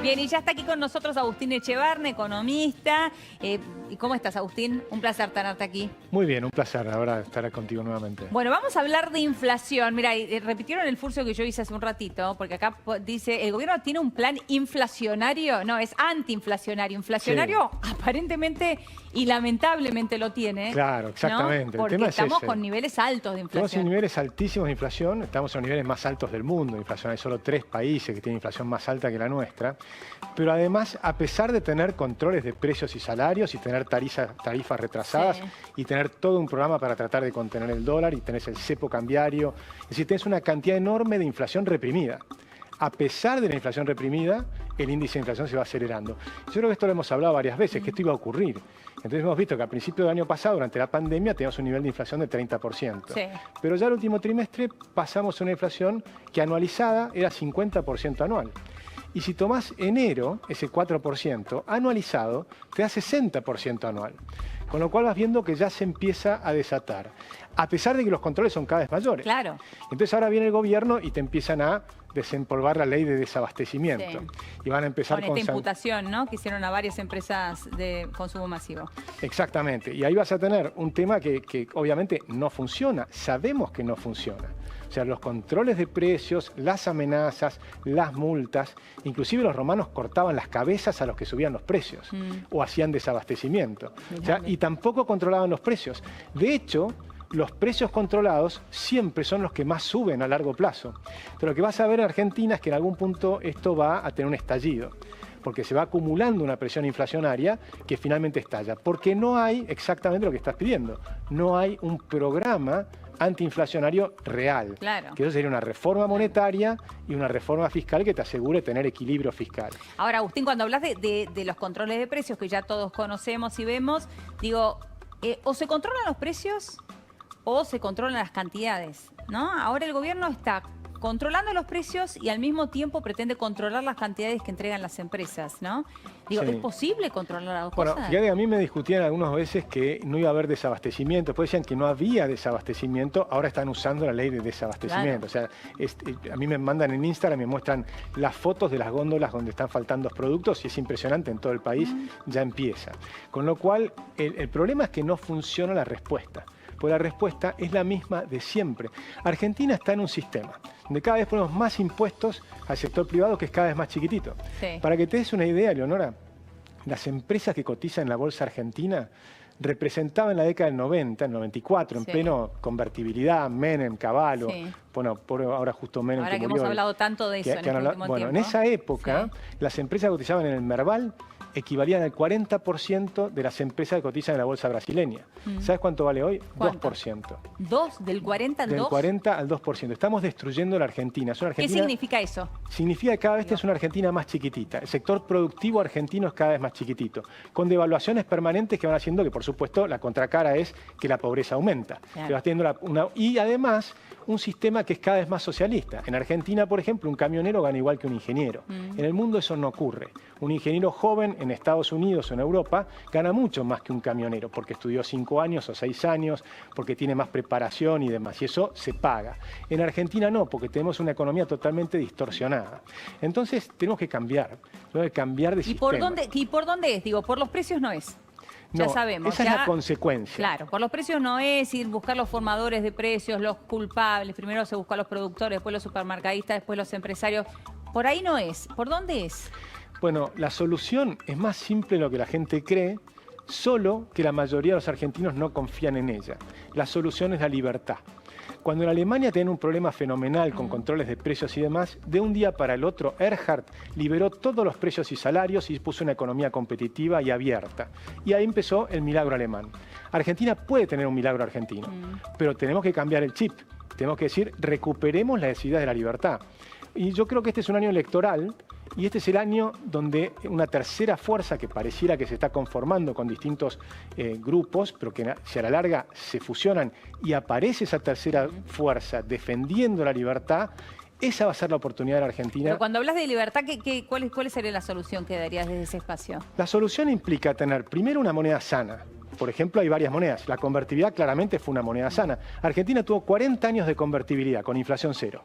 Bien, y ya está aquí con nosotros Agustín Echevarne, economista. ¿Y cómo estás, Agustín? Un placer tenerte aquí. Muy bien, un placer ahora estar contigo nuevamente. Bueno, vamos a hablar de inflación. Mira, repitieron el furcio que yo hice hace un ratito, porque acá dice, ¿el gobierno tiene un plan inflacionario? No, es antiinflacionario. Inflacionario sí, aparentemente y lamentablemente lo tiene. Claro, exactamente. ¿No? Porque el tema estamos es con niveles altos de inflación. Estamos en niveles altísimos de inflación, estamos en los niveles más altos del mundo de inflación. Hay solo 3 países que tienen inflación más alta que la nuestra. Pero además, a pesar de tener controles de precios y salarios y tener tarifas retrasadas y tener todo un programa para tratar de contener el dólar y tenés el cepo cambiario, es decir, tenés una cantidad enorme de inflación reprimida. A pesar de la inflación reprimida, el índice de inflación se va acelerando. Yo creo que esto lo hemos hablado varias veces, que esto iba a ocurrir. Entonces hemos visto que a principios del año pasado, durante la pandemia, teníamos un nivel de inflación de 30%. Sí. Pero ya el último trimestre pasamos a una inflación que anualizada era 50% anual. Y si tomás enero, ese 4%, anualizado, te da 60% anual. Con lo cual vas viendo que ya se empieza a desatar. A pesar de que los controles son cada vez mayores. Claro. Entonces ahora viene el gobierno y te empiezan a desempolvar la ley de desabastecimiento. Sí. Y van a empezar con esta imputación, ¿no?, que hicieron a varias empresas de consumo masivo. Exactamente. Y ahí vas a tener un tema que obviamente no funciona. Sabemos que no funciona. O sea, los controles de precios, las amenazas, las multas, inclusive los romanos cortaban las cabezas a los que subían los precios o hacían desabastecimiento. O sea, y tampoco controlaban los precios. De hecho, los precios controlados siempre son los que más suben a largo plazo. Pero lo que vas a ver en Argentina es que en algún punto esto va a tener un estallido, porque se va acumulando una presión inflacionaria que finalmente estalla. Porque no hay exactamente lo que estás pidiendo. No hay un programa antiinflacionario real. Claro. Que eso sería una reforma monetaria y una reforma fiscal que te asegure tener equilibrio fiscal. Ahora, Agustín, cuando hablas de los controles de precios que ya todos conocemos y vemos, digo, o se controlan los precios o se controlan las cantidades, ¿no? Ahora el gobierno está controlando los precios y al mismo tiempo pretende controlar las cantidades que entregan las empresas, ¿no? Digo, sí. ¿Es posible controlar las dos cosas? Bueno, fíjate, a mí me discutían algunas veces que no iba a haber desabastecimiento. Después decían que no había desabastecimiento, ahora están usando la ley de desabastecimiento. Claro. O sea, a mí me mandan en Instagram, me muestran las fotos de las góndolas donde están faltando productos y es impresionante, en todo el país ya empieza. Con lo cual, el problema es que no funciona la respuesta. Porque la respuesta es la misma de siempre. Argentina está en un sistema donde cada vez ponemos más impuestos al sector privado, que es cada vez más chiquitito. Sí. Para que te des una idea, Leonora, las empresas que cotizan en la bolsa argentina representaban en la década del 90, el 94, en pleno convertibilidad, Menem, Cavallo, bueno, ahora justo Menem. Ahora que hemos hablado tanto de eso en el último tiempo. En esa época, las empresas que cotizaban en el Merval equivalían al 40% de las empresas que cotizan en la bolsa brasileña. ¿Sabes cuánto vale hoy? ¿Cuánto? 2%. ¿2? ¿Del 40 al 2%? Del 40 al 2%. Estamos destruyendo la Argentina. Es una Argentina. ¿Qué significa eso? Significa que cada vez es una Argentina más chiquitita. El sector productivo argentino es cada vez más chiquitito, con devaluaciones permanentes que van haciendo que, por supuesto, la contracara es que la pobreza aumenta. Claro. Que vas teniendo y además, un sistema que es cada vez más socialista. En Argentina, por ejemplo, un camionero gana igual que un ingeniero. En el mundo eso no ocurre. Un ingeniero joven en Estados Unidos o en Europa gana mucho más que un camionero, porque estudió 5 años o 6 años, porque tiene más preparación y demás, y eso se paga. En Argentina no, porque tenemos una economía totalmente distorsionada. Entonces tenemos que cambiar de sistema. ¿Y por dónde es? Digo, por los precios no es. Ya sabemos. Esa es la consecuencia. Claro, por los precios no es ir buscar los formadores de precios, los culpables. Primero se busca a los productores, después los supermercadistas, después los empresarios. Por ahí no es. ¿Por dónde es? Bueno, la solución es más simple de lo que la gente cree, solo que la mayoría de los argentinos no confían en ella. La solución es la libertad. Cuando en Alemania tenían un problema fenomenal con controles de precios y demás, de un día para el otro, Erhard liberó todos los precios y salarios y puso una economía competitiva y abierta. Y ahí empezó el milagro alemán. Argentina puede tener un milagro argentino, pero tenemos que cambiar el chip. Tenemos que decir, recuperemos la necesidad de la libertad. Y yo creo que este es un año electoral y este es el año donde una tercera fuerza que pareciera que se está conformando con distintos grupos, pero que si a la larga se fusionan y aparece esa tercera fuerza defendiendo la libertad, esa va a ser la oportunidad de la Argentina. Pero cuando hablas de libertad, ¿cuál sería la solución que darías desde ese espacio? La solución implica tener primero una moneda sana. Por ejemplo, hay varias monedas. La convertibilidad claramente fue una moneda sana. Argentina tuvo 40 años de convertibilidad con inflación cero.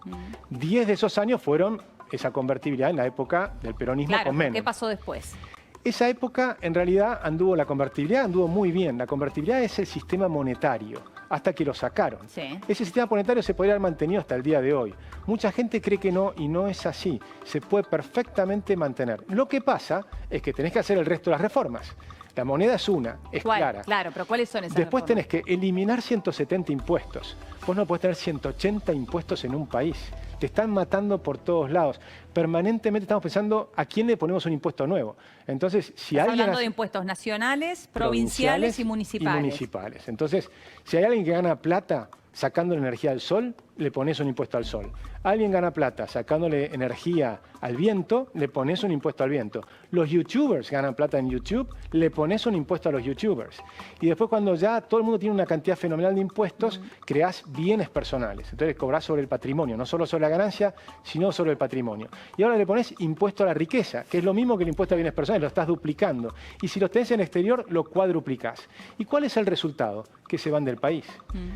10 de esos años fueron esa convertibilidad en la época del peronismo Claro, con Menem. ¿qué pasó después? Esa época, en realidad, la convertibilidad anduvo muy bien. La convertibilidad es el sistema monetario, hasta que lo sacaron. Sí. Ese sistema monetario se podría haber mantenido hasta el día de hoy. Mucha gente cree que no, y no es así. Se puede perfectamente mantener. Lo que pasa es que tenés que hacer el resto de las reformas. La moneda es una, es clara. Claro, pero ¿cuáles son esas Después reformas? tenés que eliminar 170 impuestos. Vos no podés tener 180 impuestos en un país. Te están matando por todos lados. Permanentemente estamos pensando a quién le ponemos un impuesto nuevo. Entonces, si Estás alguien hablando hace- de impuestos nacionales, provinciales y municipales. Entonces, si hay alguien que gana plata sacando la energía del sol, le pones un impuesto al sol. Alguien gana plata sacándole energía al viento, le pones un impuesto al viento. Los youtubers ganan plata en YouTube, le pones un impuesto a los youtubers. Y después cuando ya todo el mundo tiene una cantidad fenomenal de impuestos, creás bienes personales. Entonces cobrás sobre el patrimonio, no solo sobre la ganancia, sino sobre el patrimonio. Y ahora le pones impuesto a la riqueza, que es lo mismo que el impuesto a bienes personales, lo estás duplicando. Y si los tenés en el exterior, lo cuadruplicás. ¿Y cuál es el resultado? Que se van del país.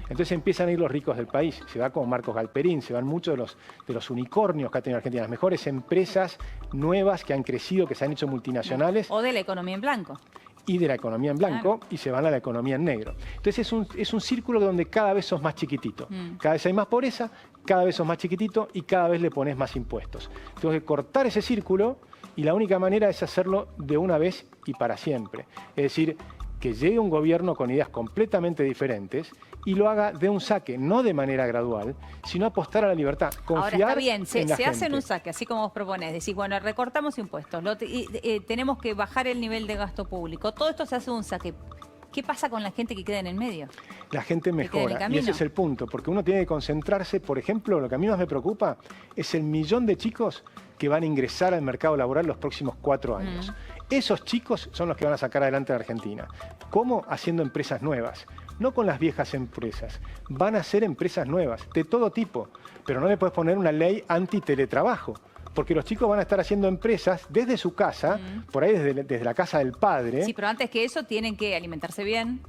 Entonces empiezan a ir los ricos del país. Se va como Marcos Galperín, se van muchos de los unicornios que ha tenido Argentina, las mejores empresas nuevas que han crecido, que se han hecho multinacionales. O de la economía en blanco. Y de la economía en blanco, y se van a la economía en negro. Entonces es un círculo donde cada vez sos más chiquitito. Cada vez hay más pobreza, cada vez sos más chiquitito y cada vez le pones más impuestos. Tengo que cortar ese círculo y la única manera es hacerlo de una vez y para siempre. Es decir, que llegue un gobierno con ideas completamente diferentes y lo haga de un saque, no de manera gradual, sino apostar a la libertad, confiar Ahora está bien, se en la hacen gente. un saque, así como vos proponés. Decís, bueno, recortamos impuestos, tenemos que bajar el nivel de gasto público. Todo esto se hace un saque. ¿Qué pasa con la gente que queda en el medio? La gente queda en el mejora, y camino. ese es el punto, porque uno tiene que concentrarse, por ejemplo, lo que a mí más me preocupa es el millón de chicos que van a ingresar al mercado laboral los próximos 4 años. Esos chicos son los que van a sacar adelante a Argentina. ¿Cómo? Haciendo empresas nuevas. No con las viejas empresas. Van a ser empresas nuevas, de todo tipo. Pero no le puedes poner una ley anti-teletrabajo. Porque los chicos van a estar haciendo empresas desde su casa, por ahí desde la casa del padre. Sí, pero antes que eso tienen que alimentarse bien,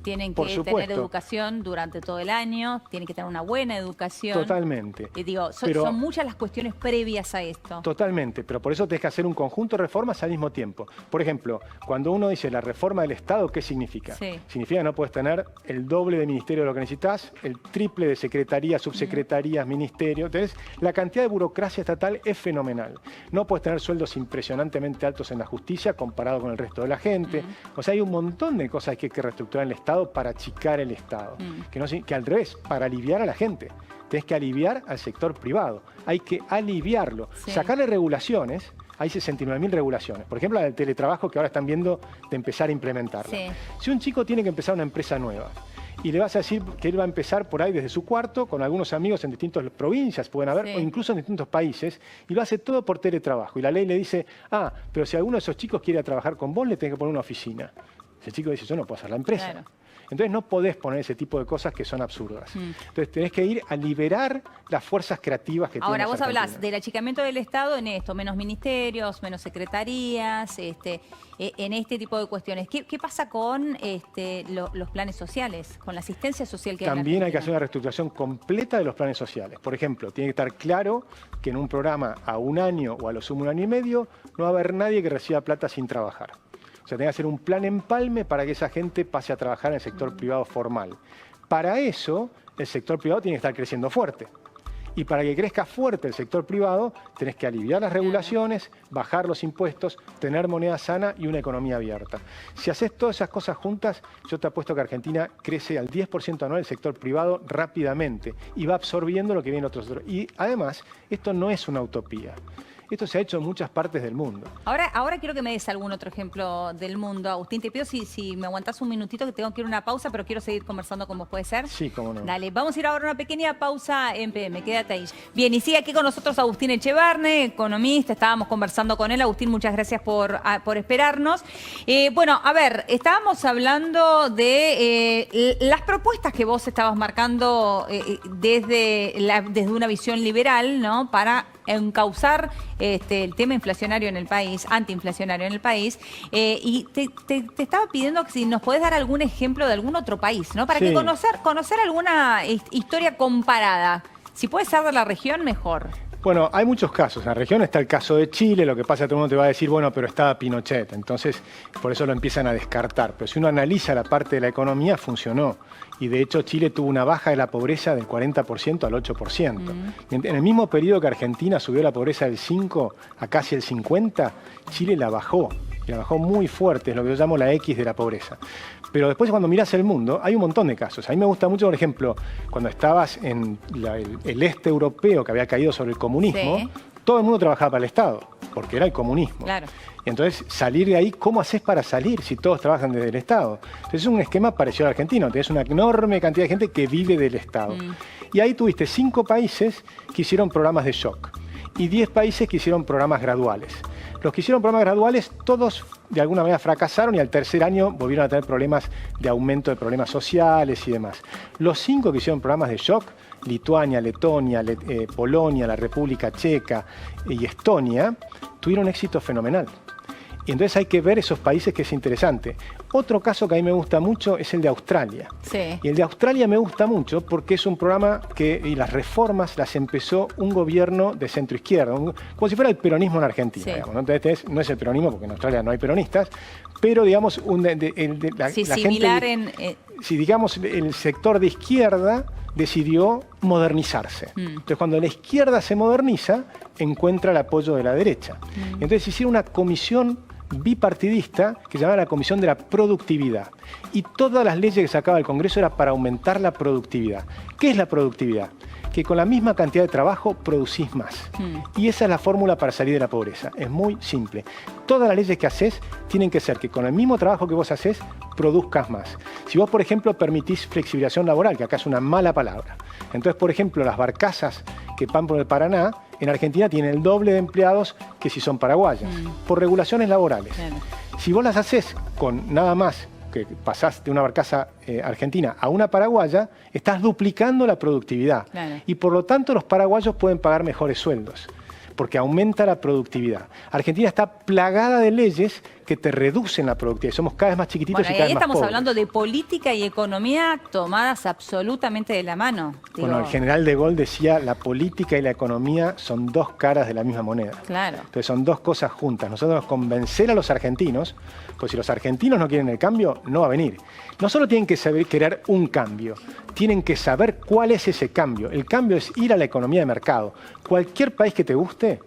tienen Por que supuesto. tener educación durante todo el año, tienen que tener una buena educación. Totalmente. Y digo, Pero- son muchas las cuestiones previas a esto. Totalmente, pero por eso tenés que hacer un conjunto de reformas al mismo tiempo. Por ejemplo, cuando uno dice la reforma del Estado, ¿qué significa? Sí. Significa que no puedes tener el doble de ministerio de lo que necesitas, el triple de secretarías, subsecretarías, ministerios. Entonces, la cantidad de burocracia estatal es fenomenal. No puedes tener sueldos impresionantemente altos en la justicia comparado con el resto de la gente. O sea, hay un montón de cosas que hay que reestructurar en el Estado para achicar el Estado. Que al revés, para aliviar a la gente. Tenés que aliviar al sector privado. Hay que aliviarlo. Sí. Sacarle regulaciones. Hay 69.000 regulaciones. Por ejemplo, la del teletrabajo que ahora están viendo de empezar a implementarla. Sí. Si un chico tiene que empezar una empresa nueva y le vas a decir que él va a empezar por ahí desde su cuarto, con algunos amigos en distintas provincias, pueden haber, Sí. o incluso en distintos países, y lo hace todo por teletrabajo. Y la ley le dice, pero si alguno de esos chicos quiere trabajar con vos, le tenés que poner una oficina. Ese chico dice, yo no puedo hacer la empresa. Claro. Entonces no podés poner ese tipo de cosas que son absurdas. Entonces tenés que ir a liberar las fuerzas creativas que Ahora, tienen vos los hablás argentinos. del achicamiento del Estado en esto, menos ministerios, menos secretarías, en este tipo de cuestiones. ¿Qué pasa con los planes sociales, con la asistencia social que hay en También hay que Argentina? hacer una reestructuración completa de los planes sociales. Por ejemplo, tiene que estar claro que en un programa a un año o a lo sumo un año y medio no va a haber nadie que reciba plata sin trabajar. O sea, tiene que hacer un plan empalme para que esa gente pase a trabajar en el sector privado formal. Para eso, el sector privado tiene que estar creciendo fuerte. Y para que crezca fuerte el sector privado, tenés que aliviar las regulaciones, bajar los impuestos, tener moneda sana y una economía abierta. Si haces todas esas cosas juntas, yo te apuesto que Argentina crece al 10% anual el sector privado rápidamente y va absorbiendo lo que viene de otros sectores. Y además, esto no es una utopía. Esto se ha hecho en muchas partes del mundo. Ahora quiero que me des algún otro ejemplo del mundo. Agustín, te pido si me aguantás un minutito, que tengo que ir a una pausa, pero quiero seguir conversando con vos, ¿puede ser? Sí, cómo no. Dale, vamos a ir ahora a una pequeña pausa en PM, quédate ahí. Bien, y sigue aquí con nosotros Agustín Echevarne, economista, estábamos conversando con él. Agustín, muchas gracias por esperarnos. Bueno, a ver, estábamos hablando de las propuestas que vos estabas marcando desde una visión liberal, ¿no? Para encauzar el tema inflacionario en el país, antiinflacionario en el país, y te estaba pidiendo que si nos podés dar algún ejemplo de algún otro país, ¿no? Para Sí. que conocer alguna historia comparada. Si puede ser de la región, mejor. Bueno, hay muchos casos. En la región está el caso de Chile, lo que pasa es que todo el mundo te va a decir, bueno, pero estaba Pinochet, entonces por eso lo empiezan a descartar. Pero si uno analiza la parte de la economía, funcionó. Y de hecho Chile tuvo una baja de la pobreza del 40% al 8%. En el mismo periodo que Argentina subió la pobreza del 5 a casi el 50, Chile la bajó. Y la bajó muy fuerte, es lo que yo llamo la X de la pobreza. Pero después cuando mirás el mundo, hay un montón de casos. A mí me gusta mucho, por ejemplo, cuando estabas en el este europeo que había caído sobre el comunismo, sí, todo el mundo trabajaba para el Estado, porque era el comunismo. Claro. Y entonces, salir de ahí, ¿cómo haces para salir si todos trabajan desde el Estado? Entonces es un esquema parecido al argentino. Tienes una enorme cantidad de gente que vive del Estado. Y ahí tuviste 5 países que hicieron programas de shock y 10 países que hicieron programas graduales. Los que hicieron programas graduales, todos de alguna manera fracasaron y al tercer año volvieron a tener problemas de aumento de problemas sociales y demás. Los 5 que hicieron programas de shock, Lituania, Letonia, Polonia, la República Checa y Estonia, tuvieron éxito fenomenal. Y entonces hay que ver esos países, que es interesante. Otro caso que a mí me gusta mucho es el de Australia. Sí. Y el de Australia me gusta mucho porque es un programa y las reformas las empezó un gobierno de centro-izquierda, como si fuera el peronismo en Argentina. Sí. Digamos, ¿no? Entonces, no es el peronismo, porque en Australia no hay peronistas, pero digamos, la similar gente, si digamos el sector de izquierda decidió modernizarse. Entonces, cuando la izquierda se moderniza, encuentra el apoyo de la derecha. Entonces hicieron una comisión bipartidista que se llamaba la Comisión de la Productividad. Y todas las leyes que sacaba el Congreso era para aumentar la productividad. ¿Qué es la productividad? Que con la misma cantidad de trabajo producís más. Y esa es la fórmula para salir de la pobreza. Es muy simple. Todas las leyes que haces tienen que ser que con el mismo trabajo que vos haces, produzcas más. Si vos, por ejemplo, permitís flexibilización laboral, que acá es una mala palabra. Entonces, por ejemplo, las barcazas que van por el Paraná, en Argentina tienen el doble de empleados que si son paraguayas, por regulaciones laborales. Si vos las haces con nada más que pasás de una barcaza argentina a una paraguaya, estás duplicando la productividad. Claro. Y por lo tanto los paraguayos pueden pagar mejores sueldos, porque aumenta la productividad. Argentina está plagada de leyes que te reducen la productividad. Somos cada vez más chiquititos y cada vez más pobres. Estamos hablando de política y economía tomadas absolutamente de la mano. Bueno, el general de Gaulle decía, la política y la economía son 2 caras de la misma moneda. Claro. Entonces son 2 cosas juntas. Nosotros nos convencer a los argentinos, pues si los argentinos no quieren el cambio, no va a venir. No solo tienen que saber querer un cambio, tienen que saber cuál es ese cambio. El cambio es ir a la economía de mercado. Cualquier país que te guste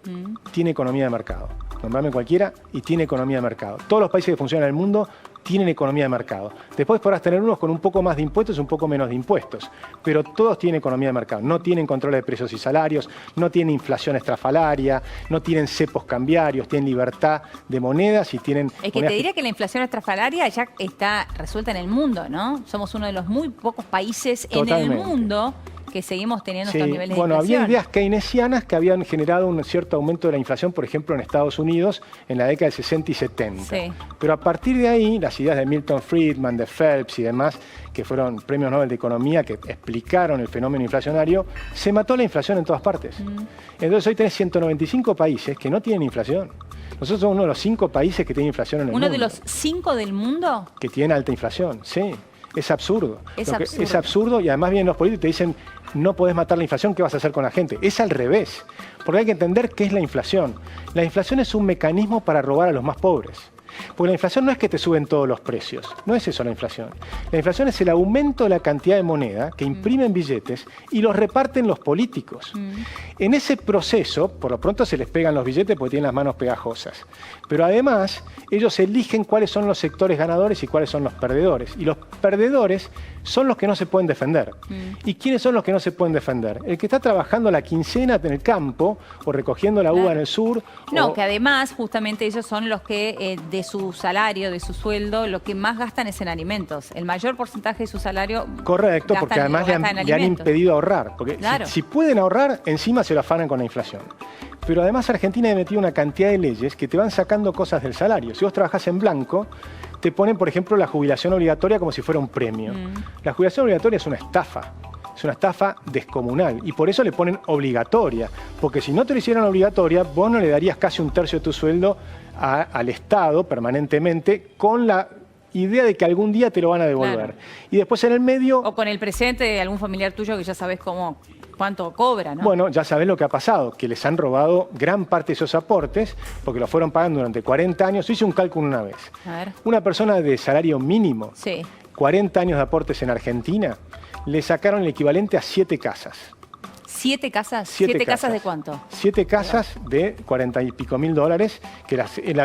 tiene economía de mercado. Nombrame cualquiera y tiene economía de mercado. Todos los países que funcionan en el mundo tienen economía de mercado. Después podrás tener unos con un poco más de impuestos y un poco menos de impuestos, pero todos tienen economía de mercado. No tienen control de precios y salarios, no tienen inflación estrafalaria, no tienen cepos cambiarios, tienen libertad de monedas y tienen... Es que te diría que la inflación estrafalaria ya está resuelta en el mundo, ¿no? Somos uno de los muy pocos países en el mundo que seguimos teniendo estos niveles de inflación. Bueno, había ideas keynesianas que habían generado un cierto aumento de la inflación, por ejemplo, en Estados Unidos en la década de 60 y 70. Sí. Pero a partir de ahí, las ideas de Milton Friedman, de Phelps y demás, que fueron premios Nobel de Economía, que explicaron el fenómeno inflacionario, se mató la inflación en todas partes. Entonces hoy tenés 195 países que no tienen inflación. Nosotros somos uno de los 5 países que tienen inflación en el mundo. ¿Uno de los 5 del mundo? Que tienen alta inflación, sí. Es absurdo. Es absurdo y además vienen los políticos y te dicen no podés matar la inflación, ¿qué vas a hacer con la gente? Es al revés, porque hay que entender qué es la inflación. La inflación es un mecanismo para robar a los más pobres. Porque la inflación no es que te suben todos los precios, no es eso la inflación. La inflación es el aumento de la cantidad de moneda que imprimen billetes y los reparten los políticos. En ese proceso, por lo pronto se les pegan los billetes porque tienen las manos pegajosas. Pero además, ellos eligen cuáles son los sectores ganadores y cuáles son los perdedores. Y los perdedores son los que no se pueden defender. ¿Y quiénes son los que no se pueden defender? El que está trabajando la quincena en el campo o recogiendo la uva en el sur. No, que además justamente ellos son los que de su salario, de su sueldo, lo que más gastan es en alimentos. El mayor porcentaje de su salario. Correcto, porque además le han impedido ahorrar. Porque claro, si pueden ahorrar, encima se lo afanan con la inflación. Pero además Argentina ha metido una cantidad de leyes que te van sacando cosas del salario. Si vos trabajás en blanco, te ponen, por ejemplo, la jubilación obligatoria como si fuera un premio. La jubilación obligatoria es una estafa. Es una estafa descomunal y por eso le ponen obligatoria, porque si no te lo hicieran obligatoria, vos no le darías casi un tercio de tu sueldo al Estado permanentemente con la idea de que algún día te lo van a devolver. Claro. Y después en el medio... O con el presente de algún familiar tuyo que ya sabes cómo cuánto cobra, ¿no? Bueno, ya sabés lo que ha pasado, que les han robado gran parte de esos aportes porque los fueron pagando durante 40 años. Yo hice un cálculo una vez. A ver. Una persona de salario mínimo, Sí. 40 años de aportes en Argentina, le sacaron el equivalente a 7 casas. ¿7 casas? 7 ¿7 casas de casas. cuánto? 7 casas de 40 y pico mil dólares, que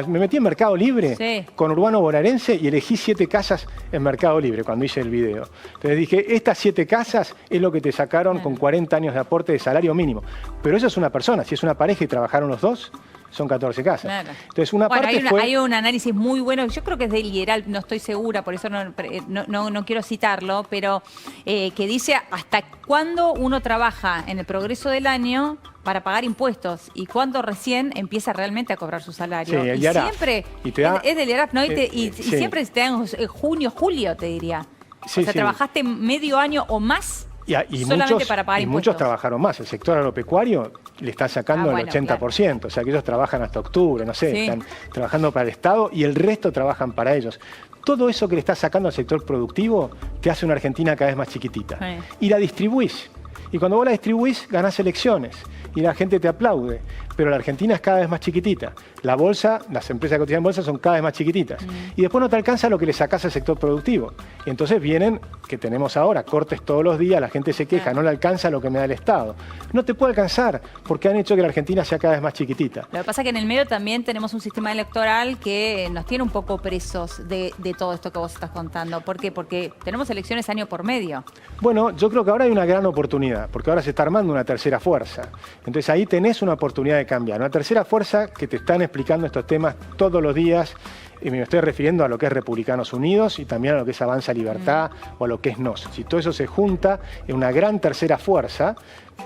me metí en Mercado Libre Sí. con Urbano Bonaerense y elegí 7 casas en Mercado Libre cuando hice el video. Entonces dije, estas 7 casas es lo que te sacaron con 40 años de aporte de salario mínimo. Pero eso es una persona, si es una pareja y trabajaron los dos, son 14 casas. Claro. Entonces una Bueno, parte fue... hay un análisis muy bueno, yo creo que es de Lieral, no estoy segura, por eso no quiero citarlo, pero que dice hasta cuándo uno trabaja en el progreso del año para pagar impuestos y cuándo recién empieza realmente a cobrar su salario. Sí, el y IARAF. siempre Y te da- es del IARAF, ¿no? Y sí. siempre te dan junio, julio, te diría. Sí, o sea, sí. trabajaste medio año o más Y solamente para pagar muchos impuestos. trabajaron más. El sector agropecuario le está sacando Ah, el bueno, 80%. O sea, que ellos trabajan hasta octubre, no sé, Sí. están trabajando para el Estado y el resto trabajan para ellos. Todo eso que le está sacando al sector productivo te hace una Argentina cada vez más chiquitita. Sí. Y la distribuís. Y cuando vos la distribuís, ganás elecciones. Y la gente te aplaude. Pero la Argentina es cada vez más chiquitita. La bolsa, las empresas que cotizan en bolsa son cada vez más chiquititas. Y después no te alcanza lo que le sacás al sector productivo. Y entonces vienen, que tenemos ahora, cortes todos los días, la gente se queja, no le alcanza lo que me da el Estado. No te puede alcanzar porque han hecho que la Argentina sea cada vez más chiquitita. Lo que pasa es que en el medio también tenemos un sistema electoral que nos tiene un poco presos de todo esto que vos estás contando. ¿Por qué? Porque tenemos elecciones año por medio. Bueno, yo creo que ahora hay una gran oportunidad, porque ahora se está armando una tercera fuerza. Entonces ahí tenés una oportunidad de cambiar. Una tercera fuerza que te están explicando estos temas todos los días. Y me estoy refiriendo a lo que es Republicanos Unidos y también a lo que es Avanza Libertad o a lo que es NOS. Si todo eso se junta en una gran tercera fuerza,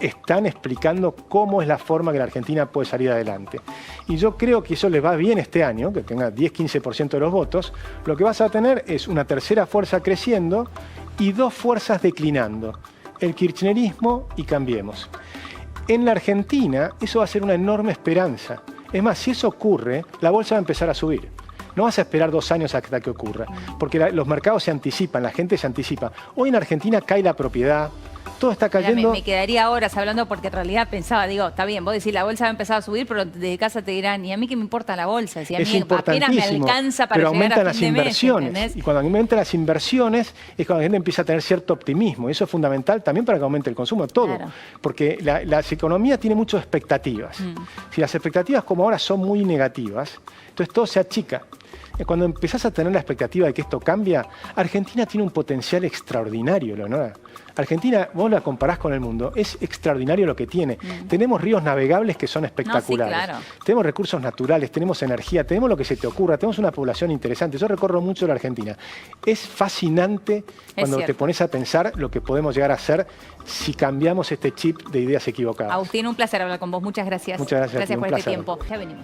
están explicando cómo es la forma que la Argentina puede salir adelante. Y yo creo que eso les va bien este año, que tenga 10-15% de los votos. Lo que vas a tener es una tercera fuerza creciendo y 2 fuerzas declinando. El kirchnerismo y Cambiemos. En la Argentina eso va a ser una enorme esperanza. Es más, si eso ocurre, la bolsa va a empezar a subir. No vas a esperar 2 años hasta que ocurra, porque los mercados se anticipan, la gente se anticipa. Hoy en Argentina cae la propiedad, todo está Mira, cayendo... me quedaría horas hablando porque en realidad pensaba, digo, está bien, vos decís la bolsa va a empezar a subir, pero desde casa te dirán, ¿y a mí qué me importa la bolsa? Si a Es mí apenas me importantísimo, alcanza para pero llegar aumentan a las fin de mes, inversiones. ¿entendés? Y cuando aumentan las inversiones es cuando la gente empieza a tener cierto optimismo. Y eso es fundamental también para que aumente el consumo, todo. Claro. Porque las economías tienen muchas expectativas. Si las expectativas como ahora son muy negativas, entonces todo se achica. Cuando empezás a tener la expectativa de que esto cambia, Argentina tiene un potencial extraordinario, Leonora. Argentina, vos la comparás con el mundo, es extraordinario lo que tiene. Tenemos ríos navegables que son espectaculares. claro. Tenemos recursos naturales, tenemos energía, tenemos lo que se te ocurra, tenemos una población interesante. Yo recorro mucho la Argentina. Es fascinante cuando te cierto. pones a pensar lo que podemos llegar a hacer si cambiamos este chip de ideas equivocadas. Agustín, un placer hablar con vos. Muchas gracias. Muchas gracias a ti, Gracias un por este placer. tiempo. Ya venimos.